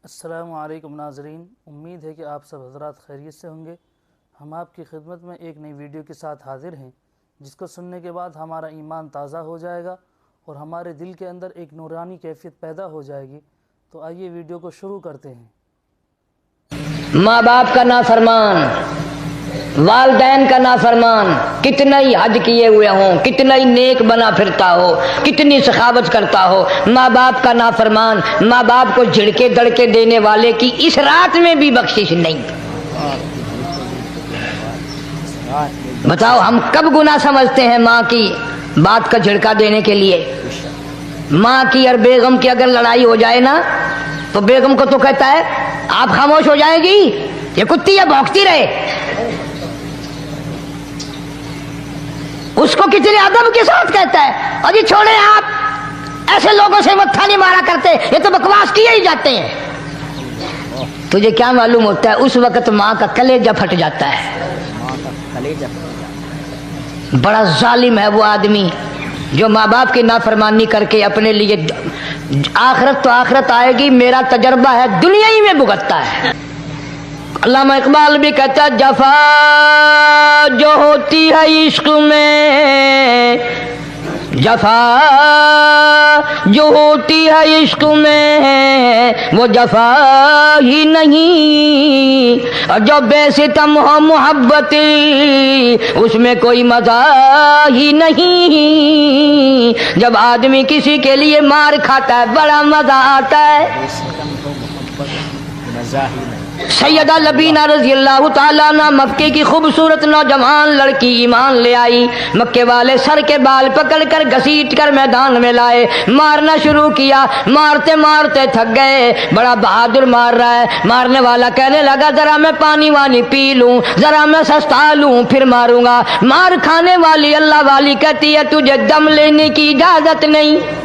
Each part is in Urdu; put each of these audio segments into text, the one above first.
السلام علیکم ناظرین، امید ہے کہ آپ سب حضرات خیریت سے ہوں گے۔ ہم آپ کی خدمت میں ایک نئی ویڈیو کے ساتھ حاضر ہیں، جس کو سننے کے بعد ہمارا ایمان تازہ ہو جائے گا اور ہمارے دل کے اندر ایک نورانی کیفیت پیدا ہو جائے گی۔ تو آئیے ویڈیو کو شروع کرتے ہیں۔ ماں باپ کا نافرمان، والدین کا نافرمان، کتنا ہی حج کیے ہوئے ہوں، کتنا ہی نیک بنا پھرتا ہو، کتنی سخاوت کرتا ہو، ماں باپ کا نافرمان، ماں باپ کو جھڑکے دڑکے دینے والے کی اس رات میں بھی بخشش نہیں۔ بتاؤ ہم کب گناہ سمجھتے ہیں ماں کی بات کا جھڑکا دینے کے لیے؟ ماں کی اور بیگم کی اگر لڑائی ہو جائے نا تو بیگم کو تو کہتا ہے آپ خاموش ہو جائیں گی، یہ کتی ہے بھونکتی رہے۔ اس کو کتنے ادب کے ساتھ کہتا ہے اور یہ چھوڑے آپ ایسے لوگوں سے متھا نہیں مارا کرتے، یہ تو بکواس کیے ہی جاتے ہیں۔ تجھے کیا معلوم ہوتا ہے اس وقت ماں کا کلیجہ پھٹ جاتا ہے۔ بڑا ظالم ہے وہ آدمی جو ماں باپ کی نافرمانی کر کے اپنے لیے آخرت تو آخرت آئے گی، میرا تجربہ ہے دنیا ہی میں بھگتتا ہے۔ علامہ اقبال بھی کہتا ہے جفا جو ہوتی ہے عشق میں، جفا جو ہوتی ہے عشق میں وہ جفا ہی نہیں، اور جو بے ستم ہو محبت اس میں کوئی مزہ ہی نہیں۔ جب آدمی کسی کے لیے مار کھاتا ہے بڑا مزہ آتا ہے۔ سیدہ لبینہ رضی اللہ تعالیٰ عنہ مکے کی خوبصورت نوجوان لڑکی ایمان لے آئی، مکے والے سر کے بال پکڑ کر گھسیٹ کر میدان میں لائے، مارنا شروع کیا، مارتے مارتے تھک گئے، بڑا بہادر مار رہا ہے۔ مارنے والا کہنے لگا ذرا میں پانی وانی پی لوں، ذرا میں سستا لوں پھر ماروں گا۔ مار کھانے والی اللہ والی کہتی ہے تجھے دم لینے کی اجازت نہیں،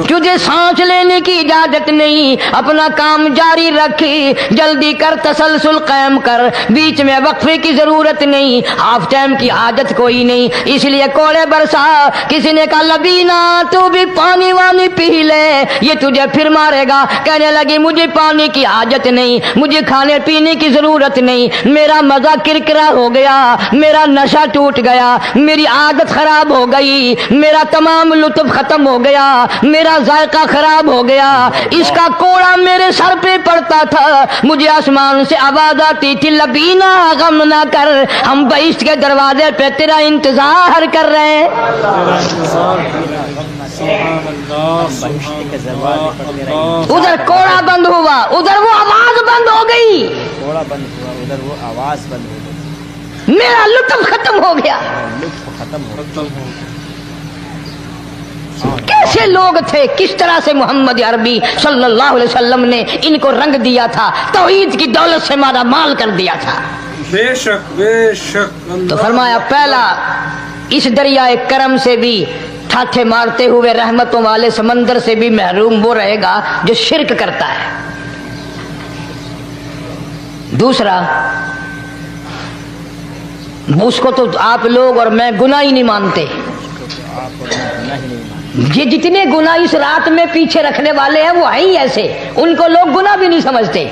تجھے سانس لینے کی اجازت نہیں، اپنا کام جاری رکھ، جلدی کر تسلسل قائم کر، بیچ میں وقفے کی ضرورت نہیں، ہاف ٹائم کی حاجت کوئی نہیں۔ اس لیے کوڑے برسا، کسی نے کہا لبینہ تو بھی پانی وانی پی لے، یہ تجھے پھر مارے گا۔ کہنے لگی مجھے پانی کی حاجت نہیں، مجھے کھانے پینے کی ضرورت نہیں، میرا مزہ کرکرا ہو گیا، میرا نشہ ٹوٹ گیا، میری عادت خراب ہو گئی، میرا تمام لطف ختم ہو گیا، میرا ذائقہ خراب ہو گیا۔ اس کا کوڑا میرے سر پہ پڑتا تھا، مجھے آسمان سے آواز آتی تھی لبینہ غم نہ کر، ہم بہشت کے دروازے پہ تیرا انتظار کر رہے ہیں۔ ادھر کوڑا بند ہوا، ادھر وہ آواز بند ہو گئی، میرا لطف ختم ہو گیا۔ کیسے لوگ تھے، کس طرح سے محمد عربی صلی اللہ علیہ وسلم نے ان کو رنگ دیا تھا، توحید کی دولت سے مالا مال کر دیا تھا۔ بے شک بے شک۔ تو فرمایا پہلا اس دریائے کرم سے بھی ٹھاٹھے مارتے ہوئے رحمتوں والے سمندر سے بھی محروم وہ رہے گا جو شرک کرتا ہے۔ دوسرا اس کو تو آپ لوگ اور میں گناہ ہی نہیں مانتے، یہ جتنے گناہ اس رات میں پیچھے رکھنے والے ہیں وہ ہیں ہی ایسے، ان کو لوگ گناہ بھی نہیں سمجھتے۔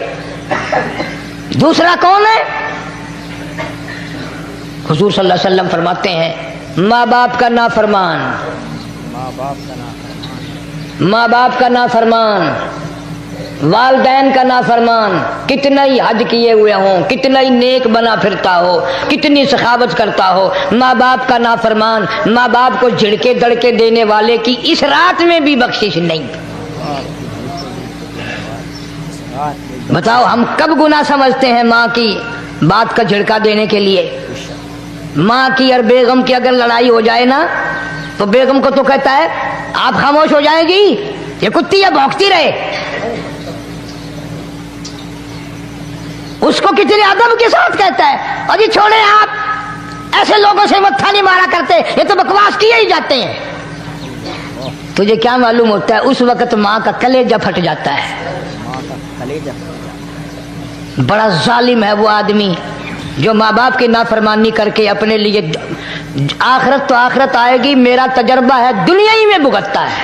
دوسرا کون ہے؟ حضور صلی اللہ علیہ وسلم فرماتے ہیں ماں باپ کا نافرمان، ماں باپ کا نافرمان، والدین کا نافرمان، کتنا ہی حج کیے ہوئے ہوں، کتنا ہی نیک بنا پھرتا ہو، کتنی سخاوت کرتا ہو، ماں باپ کا نافرمان، ماں باپ کو جھڑکے دڑکے دینے والے کی اس رات میں بھی بخشش نہیں۔ بتاؤ ہم کب گناہ سمجھتے ہیں ماں کی بات کا جھڑکا دینے کے لیے؟ ماں کی اور بیگم کی اگر لڑائی ہو جائے نا تو بیگم کو تو کہتا ہے آپ خاموش ہو جائیں گی، یہ کتی ہے بھونکتی رہے۔ اس کو کتنے ادب کے ساتھ کہتا ہے اور یہ چھوڑے آپ ایسے لوگوں سے متھا نہیں مارا کرتے، یہ تو بکواس کیے ہی جاتے ہیں۔ تجھے کیا معلوم ہوتا ہے اس وقت ماں کا کلیجہ پھٹ جاتا ہے۔ بڑا ظالم ہے وہ آدمی جو ماں باپ کی نافرمانی کر کے اپنے لیے آخرت تو آخرت آئے گی، میرا تجربہ ہے دنیا ہی میں بھگتتا ہے۔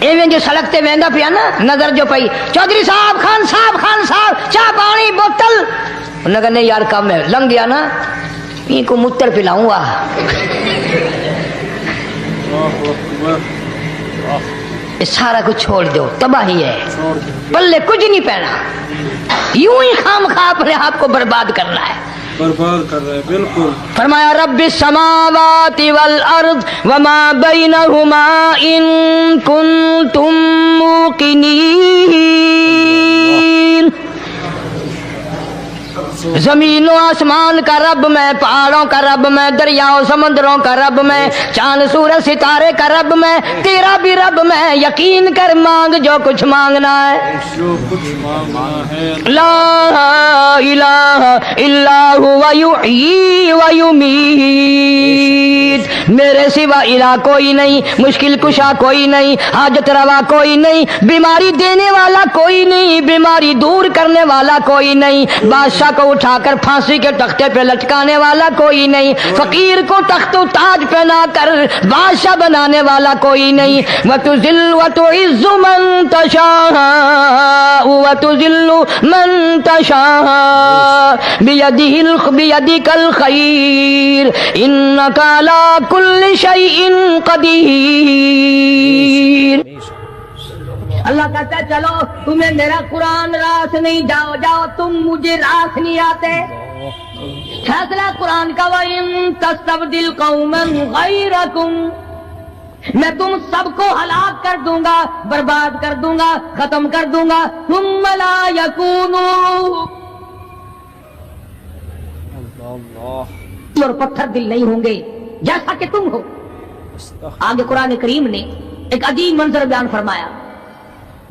ایویں جو سڑکتے ویندا پیا نا نظر جو پئی چودھری صاحب خان صاحب چاہ پانی بوتل انہوں نے کہا نہیں یار کم ہے لنگ گیا نا پی کو متر پلاؤں گا یہ سارا کچھ چھوڑ دو تباہی ہے پلے کچھ نہیں پہنا یوں ہی خام خواہ اپنے آپ کو برباد کرنا ہے برباد کر رہے ہیں بالکل فرمایا رب السماوات والارض وما بینہما ان کنتم موقنین زمین و آسمان کا رب میں پہاڑوں کا رب میں دریاؤں سمندروں کا رب میں چاند سورج ستارے کا رب میں تیرا بھی رب میں یقین کر مانگ جو کچھ مانگنا ہے جو کچھ مانگنا ہے لا الہ الا ہوا یحیی و یمیت میرے سوا الہ کوئی نہیں مشکل کشا کوئی نہیں حاجت روا کوئی نہیں بیماری دینے والا کوئی نہیں بیماری دور کرنے والا کوئی نہیں بادشاہ کو اٹھا کر پھانسی کے تختے پہ لٹکانے والا کوئی نہیں فقیر کو تخت و تاج پہنا کر بادشاہ بنانے والا کوئی نہیں وَتُذِلُّ وَتُعِزُّ مَن تَشَاءُ وَتُذِلُّ مَن تَشَاءُ بِيَدِكَ الْخَيْرُ إِنَّكَ عَلَى كُلِّ شَيْءٍ قَدِيرٌ اللہ کہتا ہے چلو تمہیں میرا قرآن راس نہیں جاؤ تم مجھے راس نہیں آتے فیصلہ قرآن کا وَإِن تَسْتَبْدِلْ قَوْمًا غَيْرَكُمْ میں تم سب کو ہلاک کر دوں گا برباد کر دوں گا ختم کر دوں گا ثُمَّ لَا يَكُونُوا اور پتھر دل نہیں ہوں گے جیسا کہ تم ہو آگے قرآن کریم نے ایک عجیب منظر بیان فرمایا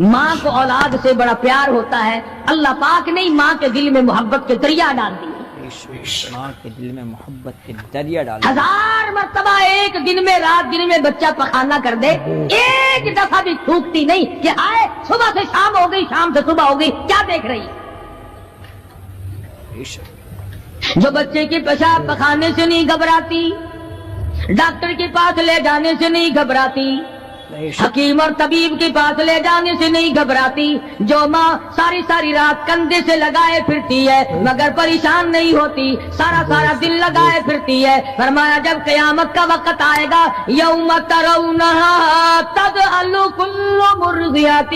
ماں کو اولاد سے بڑا پیار ہوتا ہے اللہ پاک نے ماں کے دل میں محبت کے دریا ڈال دی ماں کے دل میں محبت کے دریا ڈال 1000 مرتبہ ایک دن میں رات دن میں بچہ پخانہ کر دے ایک دفعہ بھی تھوکتی نہیں کہ آئے صبح سے شام ہو گئی شام سے صبح ہو گئی کیا دیکھ رہی جو بچے کے پیشاب پخانے سے نہیں گھبراتی ڈاکٹر کے پاس لے جانے سے نہیں گھبراتی حکیم اور طبیب کے پاس لے جانے سے نہیں گھبراتی جو ماں ساری ساری رات کندھے سے لگائے پھرتی ہے مگر پریشان نہیں ہوتی سارا دل لگائے پھرتی ہے فرمایا جب قیامت کا وقت آئے گا یوم ترونہا تذہل کل مرضعۃ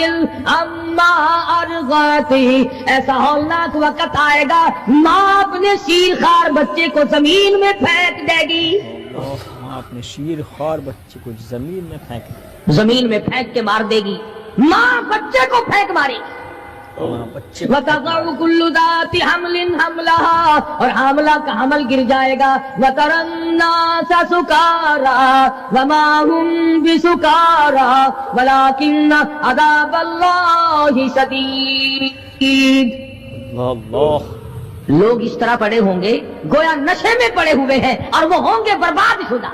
عما ارضعت ایسا ہولناک وقت آئے گا ماں اپنے شیر خوار بچے کو زمین میں پھینک دے گی ماں اپنے شیر خوار بچے کو زمین میں پھینک کے مار دے گی ماں بچے کو پھینک مارے وَتَضَعُ كُلُّ ذَاتِ حَمْلٍ حَمْلَهَا اور حاملہ کا حمل گر جائے گا وَتَرَى النَّاسَ سُكَارَى وَمَا هُمْ بِسُكَارَى وَلَكِنَّ عَذَابَ اللَّهِ شَدِيدٌ لوگ اس طرح پڑے ہوں گے گویا نشے میں پڑے ہوئے ہیں اور وہ ہوں گے برباد شدہ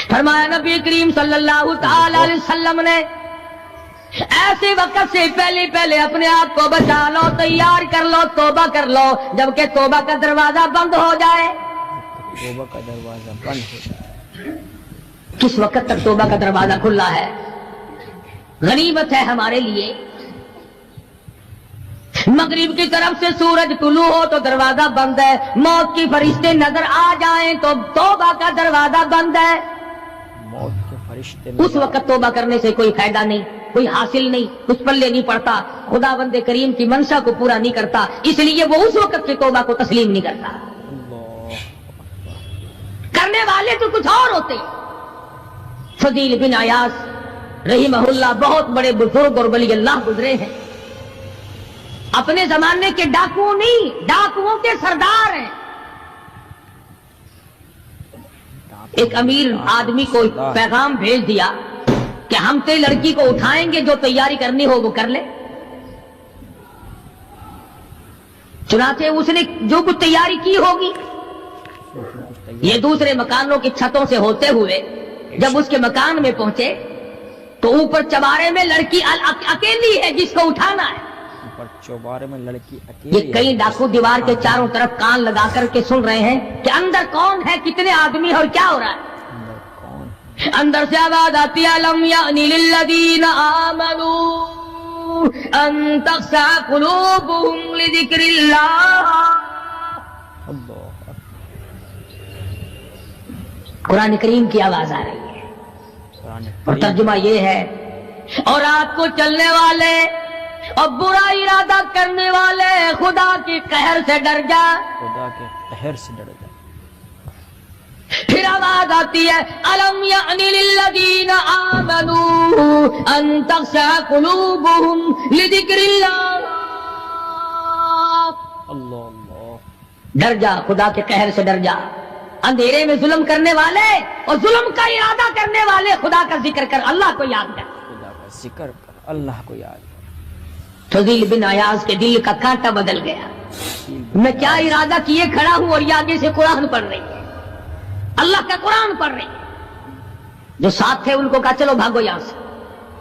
فرمایا نبی کریم صلی اللہ تعالی علیہ وسلم نے ایسے وقت سے پہلے اپنے آپ کو بچا لو تیار کر لو توبہ کر لو جبکہ توبہ کا دروازہ بند ہو جائے کس وقت تک توبہ کا دروازہ کھلا ہے غنیمت ہے ہمارے لیے مغرب کی طرف سے سورج طلوع ہو تو دروازہ بند ہے موت کی فرشتے نظر آ جائیں تو توبہ کا دروازہ بند ہے اس وقت توبہ کرنے سے کوئی فائدہ نہیں کوئی حاصل نہیں کچھ پلے نہیں پڑتا خدا بند کریم کی منشا کو پورا نہیں کرتا اس لیے وہ اس وقت کی توبہ کو تسلیم نہیں کرتا کرنے والے تو کچھ اور ہوتے فضیل بن عیاض رحمہ اللہ بہت بڑے بزرگ اور ولی اللہ گزرے ہیں اپنے زمانے کے ڈاکو نہیں ڈاکوؤں کے سردار ہیں ایک امیر آدمی کو پیغام بھیج دیا کہ ہم تے لڑکی کو اٹھائیں گے جو تیاری کرنی ہو وہ کر لے چنانچہ اس نے جو کچھ تیاری کی ہوگی یہ دوسرے مکانوں کی چھتوں سے ہوتے ہوئے جب اس کے مکان میں پہنچے تو اوپر چوارے میں لڑکی اکیلی ہے جس کو اٹھانا ہے چوبارے میں لڑکی یہ کئی ڈاکو دیوار کے چاروں طرف کان لگا کر کے سن رہے ہیں کہ اندر کون ہے کتنے آدمی اور کیا ہو رہا ہے اندر سے آواز آتی ہے لم یعنی للذین آمنوا ان تخشع قلوبهم لذکر اللہ. اللہ قرآن کریم کی آواز آ رہی ہے قرآن اور کریم ترجمہ یہ ہے، اور رات کو چلنے والے اور برا ارادہ کرنے والے خدا کے قہر سے ڈر جا. خدا کے قہر سے ڈر جائے. پھر آواز آتی ہے الم یعنی للذین آمنوا ان تخشع قلوبهم لذکر اللہ. اللہ اللہ ڈر جا، خدا کے قہر سے ڈر جا. اندھیرے میں ظلم کرنے والے اور ظلم کا ارادہ کرنے والے خدا کا ذکر کر، اللہ کو یاد کر. خدا کا ذکر کر، اللہ کو یاد کر. فضیل بن عیاض کے دل کا کانٹا بدل گیا. میں کیا ارادہ کیے کھڑا ہوں اور یہ آگے سے قرآن پڑھ رہی ہے، اللہ کا قرآن پڑھ رہی ہے. جو ساتھ تھے ان کو کہا چلو بھاگو یہاں سے،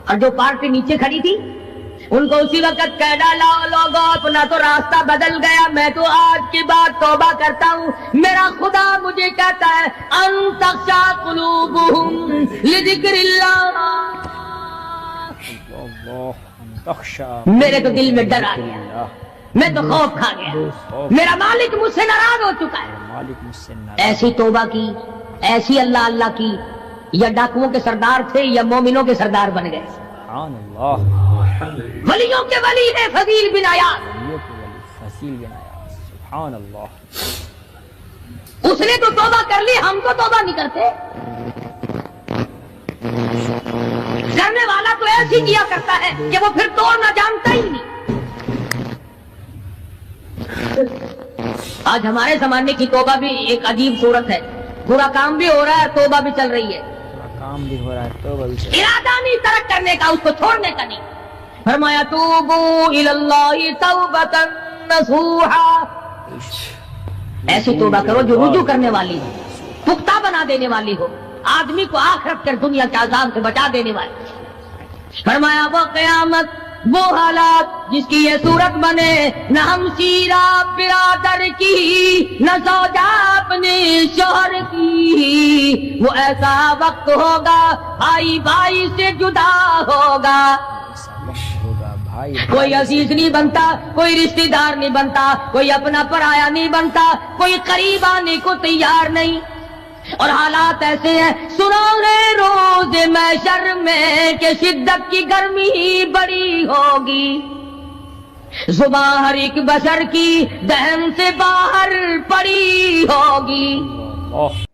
اور جو پارٹی نیچے کھڑی تھی ان کو اسی وقت کہہ ڈالا لوگوں اپنا تو راستہ بدل گیا، میں تو آج کی بات توبہ کرتا ہوں. میرا خدا مجھے کہتا ہے ان تخشع قلوبهم لذکر اللہ. اللہ تخشع میرے تو دل میں ڈر آ گیا، میں تو خوف کھا گیا، میرا مالک مجھ سے ناراض ہو چکا ہے. مالک مجھ سے ناراض. ایسی توبہ کی، ایسی اللہ اللہ کی، یا ڈاکوؤں کے سردار تھے یا مومنوں کے سردار بن گئے. سبحان اللہ. ولیوں کے ولی ہے فضیل بن عیاض. ولیوں کے ولی فضیل بن عیاض. سبحان اللہ. اس نے تو توبہ کر لی، ہم تو توبہ نہیں کرتے. کرنے والا تو ایسی کیا کرتا ہے کہ وہ پھر توڑنا جانتا ہی نہیں. آج ہمارے زمانے کی توبہ بھی ایک عجیب صورت ہے. برا کام بھی ہو رہا ہے، توبہ بھی چل رہی ہے. کام بھی ہو رہا ہے تو ارادہ نہیں ترک کرنے کا، اس کو چھوڑنے کا نہیں. فرمایا توبوا الی اللہ توبۃ نصوحا. ایسی توبہ کرو جو رجوع کرنے والی ہو، پختہ بنا دینے والی ہو، آدمی کو آخرت کر دنیا کے عذاب سے بچا دینے والی. فرمایا وہ قیامت، وہ حالات جس کی یہ صورت بنے، نہ ہم سیرا برادر کی، نہ زوجہ اپنے شوہر کی. وہ ایسا وقت ہوگا بھائی بھائی سے جدا ہوگا. ہوگا بھائی. کوئی عزیز نہیں بنتا، کوئی رشتہ دار نہیں بنتا، کوئی اپنا پرایا نہیں بنتا، کوئی قریب آنے کو تیار نہیں. اور حالات ایسے ہیں سنو رے روز محشر میں کہ شدت کی گرمی بڑی ہوگی، زباں ہر ایک بشر کی دہن سے باہر پڑی ہوگی. اللہ.